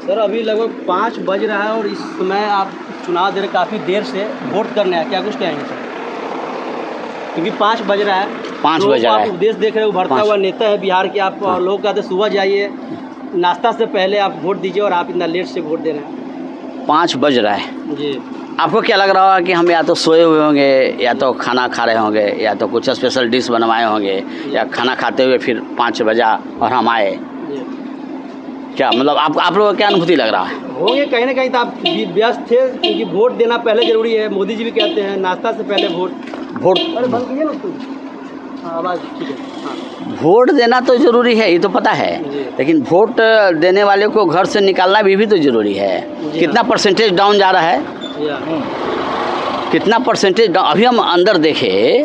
Sir अभी लगभग 5 बज रहा है और इस समय आप चुनाव दे रहे काफ़ी देर से वोट करने हैं, क्या कुछ कहेंगे सर? क्योंकि 5 बज रहा है, 5 बज रहा है। आप उपदेश देख रहे हो, उभरता हुआ नेता है बिहार के, आप लोग कहते हैं सुबह जाइए, नाश्ता से पहले आप वोट दीजिए और आप इतना लेट से वोट दे रहे हैं। 5 बज रहा है जी, आपको क्या लग रहा होगा कि हम या तो सोए हुए होंगे या तो खाना खा रहे होंगे या तो कुछ स्पेशल डिश बनवाए होंगे या खाना खाते हुए फिर 5 बजा और हम आए? जी। क्या मतलब आप लोगों को क्या अनुभूति लग रहा है? होंगे कहीं ना कहीं तो आप व्यस्त थे, क्योंकि वोट देना पहले जरूरी है। मोदी जी भी कहते हैं नाश्ता से पहले वोट। अरे बंद कीजिए ना उसको। हाँ, आवाज़ ठीक है। हाँ, वोट देना तो ज़रूरी है, ये तो पता है, लेकिन वोट देने वाले को घर से निकालना भी तो ज़रूरी है। कितना परसेंटेज डाउन जा रहा है, कितना परसेंटेज डाउन? अभी हम अंदर देखे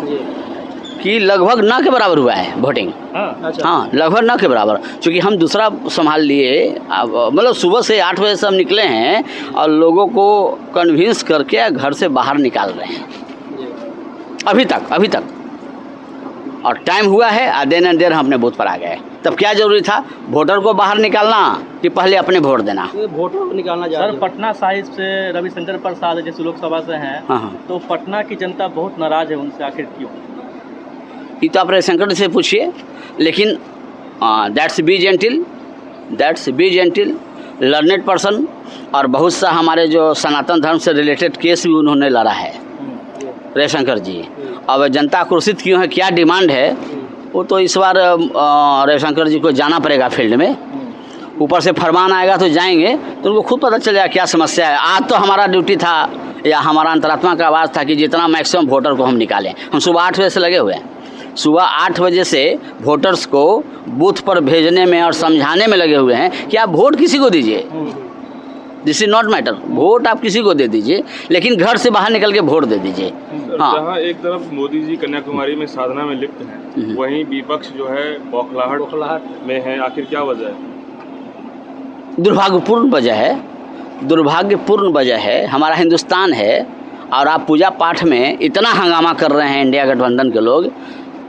कि लगभग न के बराबर हुआ है वोटिंग। हाँ, लगभग न के बराबर, क्योंकि हम दूसरा संभाल लिए। मतलब सुबह से 8 बजे से हम निकले हैं और लोगों को कन्विंस करके घर से बाहर निकाल रहे हैं अभी तक। और टाइम हुआ है देन एंड देर हम अपने बूथ पर आ गए। तब क्या जरूरी था, वोटर को बाहर निकालना कि पहले अपने वोट देना? वोटर को निकालना। सर पटना साहिब से रविशंकर प्रसाद जैसे लोकसभा से हैं, हाँ, तो पटना की जनता बहुत नाराज है उनसे, आखिर क्यों? ये तो आप रविशंकर से पूछिए, लेकिन that's be gentle learned person, और बहुत सा हमारे जो सनातन धर्म से रिलेटेड केस भी उन्होंने लड़ा है रविशंकर जी। अब जनता आक्रोशित क्यों है, क्या डिमांड है, वो तो इस बार रविशंकर जी को जाना पड़ेगा फील्ड में। ऊपर से फरमान आएगा तो जाएंगे तो उनको खुद पता चल जाएगा क्या समस्या है। आज तो हमारा ड्यूटी था या हमारा अंतरात्मा का आवाज़ था कि जितना मैक्सिमम वोटर को हम निकालें। हम सुबह 8 बजे से लगे हुए हैं, सुबह 8 बजे से वोटर्स को बूथ पर भेजने में और समझाने में लगे हुए हैं कि आप वोट किसी को दीजिए, this is not matter, vote आप किसी को दे दीजिए, लेकिन घर से बाहर निकल के वोट दे दीजिए। हाँ, जहाँ एक तरफ मोदी जी कन्याकुमारी में साधना में लिप्त हैं, वहीं विपक्ष जो है बौखलाहट में है, आखिर क्या वजह है? दुर्भाग्यपूर्ण वजह है। हमारा हिंदुस्तान है और आप पूजा पाठ में इतना हंगामा कर रहे हैं इंडिया गठबंधन के लोग,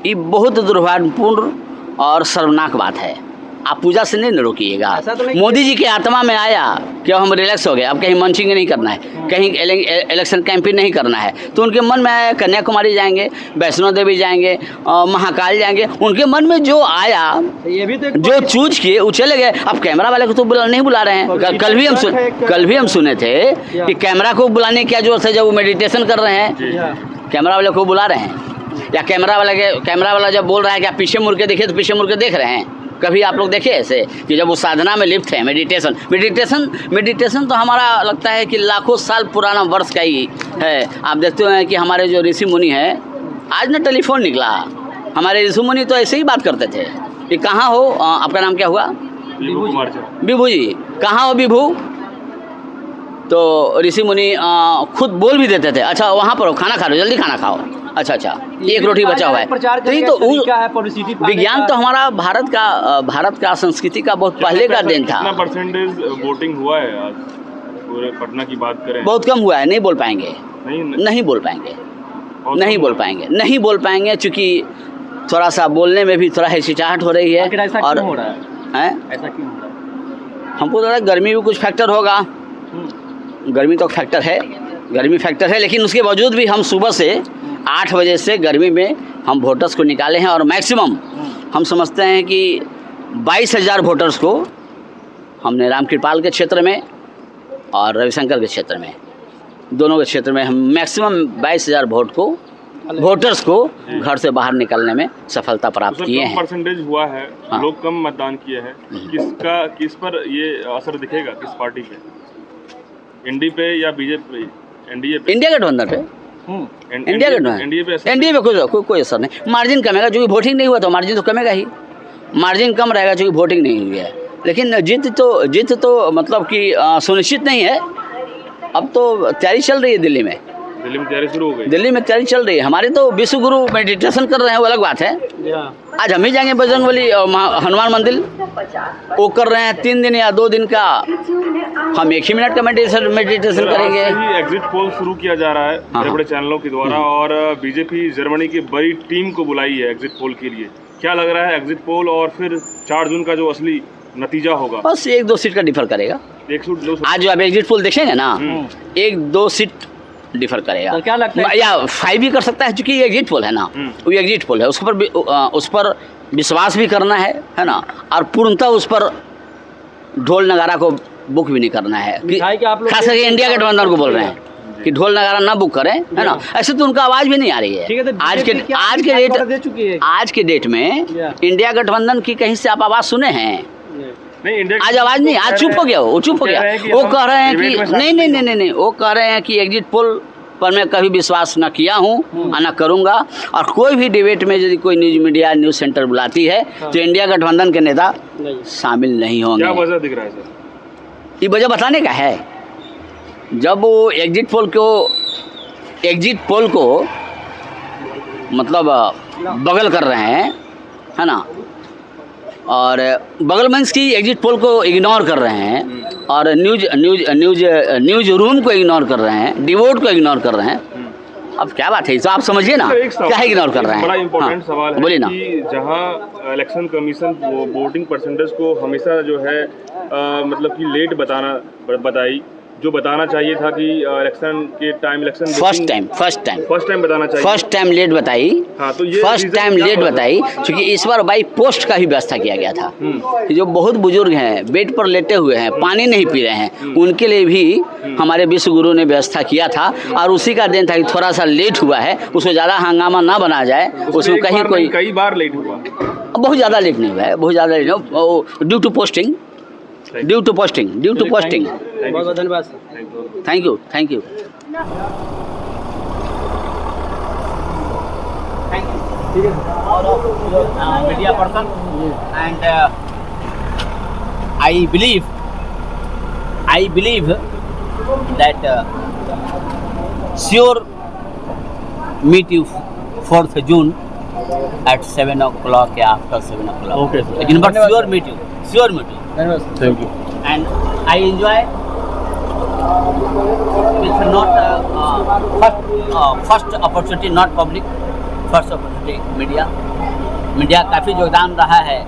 ये बहुत दुर्भाग्यपूर्ण और शर्मनाक बात है। आप पूजा से नहीं रोकिएगा। मोदी जी के आत्मा में आया कि हम रिलैक्स हो गए, अब कहीं मंचिंग नहीं करना है, कहीं इलेक्शन कैंपेन नहीं करना है, तो उनके मन में आया कन्याकुमारी जाएंगे, वैष्णो देवी जाएंगे, महाकाल जाएंगे। उनके मन में जो आया, ये भी तो जो चूज किए वो चले गए। अब कैमरा वाले को तो नहीं बुला रहे हैं। कल भी हम सुने थे कि कैमरा को बुलाने की क्या जरूरत है जब वो मेडिटेशन कर रहे हैं। कैमरा वाले को बुला रहे हैं, या कैमरा वाला जब बोल रहा है कि आप पीछे मुड़ के देखिए तो पीछे मुड़ के देख रहे हैं। कभी आप लोग देखे ऐसे कि जब वो साधना में लिप्त है, मेडिटेशन तो हमारा लगता है कि लाखों साल पुराना वर्ष का ही है। आप देखते हैं कि हमारे जो ऋषि मुनि हैं, आज ना टेलीफोन निकला, हमारे ऋषि मुनि तो ऐसे ही बात करते थे कि कहाँ हो, आपका नाम क्या हुआ? विभू जी, कहाँ हो विभू? तो ऋषि मुनि खुद बोल भी देते थे, अच्छा वहाँ पर हो, खाना खा लो, जल्दी खाना खाओ, अच्छा एक रोटी बचा हुआ है। तो विज्ञान तो हमारा भारत का संस्कृति का बहुत पहले का देन था। कितना परसेंटेज वोटिंग हुआ है आज पूरे पटना की बात करें? बहुत कम हुआ है, नहीं बोल पाएंगे, नहीं बोल पाएंगे क्योंकि थोड़ा सा बोलने में भी थोड़ा हिचकिचाहट हो रही है। और हो रहा है ऐसा क्यों हो रहा है? हमको लग रहा है गर्मी भी कुछ फैक्टर होगा। गर्मी तो फैक्टर है, लेकिन उसके बावजूद भी हम सुबह से 8 बजे से गर्मी में हम वोटर्स को निकाले हैं और मैक्सिमम हम समझते हैं कि 22,000 वोटर्स को हमने रामकृपाल के क्षेत्र में और रविशंकर के क्षेत्र में, दोनों के क्षेत्र में हम मैक्सिमम 22,000 वोटर्स को घर से बाहर निकलने में सफलता प्राप्त किए हैं। परसेंटेज हुआ है, हाँ। लोग कम मतदान किए हैं, किस पर ये असर दिखेगा, किस पार्टी पे? एनडीए पे या बीजेपी? इंडिया गठबंधन पे, एनडीए पे कोई असर नहीं। मार्जिन कमेगा, जो भी वोटिंग नहीं हुआ तो मार्जिन तो कमेगा ही, मार्जिन कम रहेगा क्योंकि वोटिंग नहीं हुई है। लेकिन जीत तो मतलब कि सुनिश्चित नहीं है। अब तो तैयारी चल रही है दिल्ली में तैयारी शुरू हो गई। दिल्ली में तैयारी चल रही है। हमारे तो विश्व गुरु मेडिटेशन कर रहे हैं, वो अलग बात है। आज हम ही जाएंगे बजरंगबली हनुमान मंदिर, वो कर रहे हैं 3 दिन या 2 दिन का, हम 1 ही मिनट का मेडिटेशन करेंगे। एग्जिट पोल शुरू किया जा रहा है बड़े बड़े चैनलों के द्वारा, और बीजेपी जर्मनी की बड़ी टीम को बुलाई है एग्जिट पोल के लिए। क्या लग रहा है एग्जिट पोल और फिर 4 जून का जो असली नतीजा होगा? बस 1-2 सीट का डिफर करेगा। एक सूट 2 सूट आज जो आप एग्जिट पोल देखेंगे ना, 1-2 सीट डिफर करेगा, तो क्या लगता है? या 5 भी कर सकता है, क्योंकि ये एग्जिट पोल है ना, वो एग्जिट पोल है, उस पर विश्वास भी करना है ना, और पूर्णतः उस पर ढोल नगारा को बुक भी नहीं करना है। मिठाई के आप लोग खास करके इंडिया गठबंधन को बोल रहे हैं कि ढोल नगारा ना बुक करें, है ना। ऐसे तो उनका आवाज़ भी नहीं आ रही है। ठीक है, तो आज BJP क्या दे चुकी है? आज के डेट में इंडिया गठबंधन की कहीं से आप आवाज़ सुने हैं? नहीं, इंडिया आज आवाज़ नहीं, आज चुप हो गया, वो चुप हो गया। वो कह रहे हैं कि नहीं, वो कह रहे हैं कि एग्जिट पोल पर मैं कभी विश्वास न किया हूँ और न करूँगा, और कोई भी डिबेट में यदि कोई न्यूज़ मीडिया न्यूज़ सेंटर बुलाती है तो इंडिया गठबंधन के नेता शामिल नहीं होंगे। क्या वजह दिख रहा है सर? ये वजह बताने का है, जब वो एग्जिट पोल को मतलब बगल कर रहे हैं, है ना, और बगल मीन्स की एग्जिट पोल को इग्नोर कर रहे हैं, और न्यूज रूम को इग्नोर कर रहे हैं, डिवोट को इग्नोर कर रहे हैं। अब क्या बात है, तो आप समझिए ना, क्या इग्नोर कर रहे हैं? बड़ा इंपॉर्टेंट सवाल है, बोलिए ना। कि जहां इलेक्शन कमीशन वोटिंग परसेंटेज को हमेशा जो है मतलब कि लेट बताई, जो बताना चाहिए था कि इलेक्शन के टाइम फर्स्ट टाइम बताना चाहिए, फर्स्ट टाइम लेट बताई। हाँ, तो ये फर्स्ट टाइम लेट बताई, क्योंकि इस बार बाई पोस्ट का ही व्यवस्था किया गया था। जो बहुत बुजुर्ग हैं, बेड पर लेटे हुए हैं, पानी नहीं पी रहे हैं, उनके लिए भी हमारे विश्व गुरु ने व्यवस्था किया था, और उसी का दिन था कि थोड़ा सा लेट हुआ है, उसको ज़्यादा हंगामा ना बना जाए, उसमें कहीं कई बार लेट हुआ, बहुत ज़्यादा लेट नहीं हुआ है, बहुत ज़्यादा लेट नहीं, ड्यू टू पोस्टिंग। बहुत बहुत धन्यवाद सर। Thank you. ठीक है, media person, and I believe that sure meet you 4th June at 7 o'clock या after 7 o'clock. Okay, sir. लेकिन but sure meet you. धन्यवाद sir. Thank you. And I enjoy. It's not first opportunity, not public. First opportunity media काफ़ी योगदान रहा है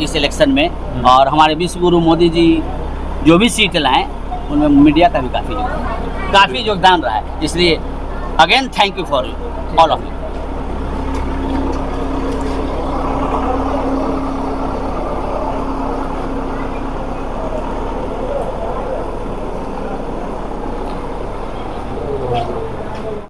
इस election में, और हमारे विश्व गुरु मोदी जी जो भी सीट लाएं उनमें मीडिया का भी काफ़ी योगदान रहा है। इसलिए again thank you for all of you.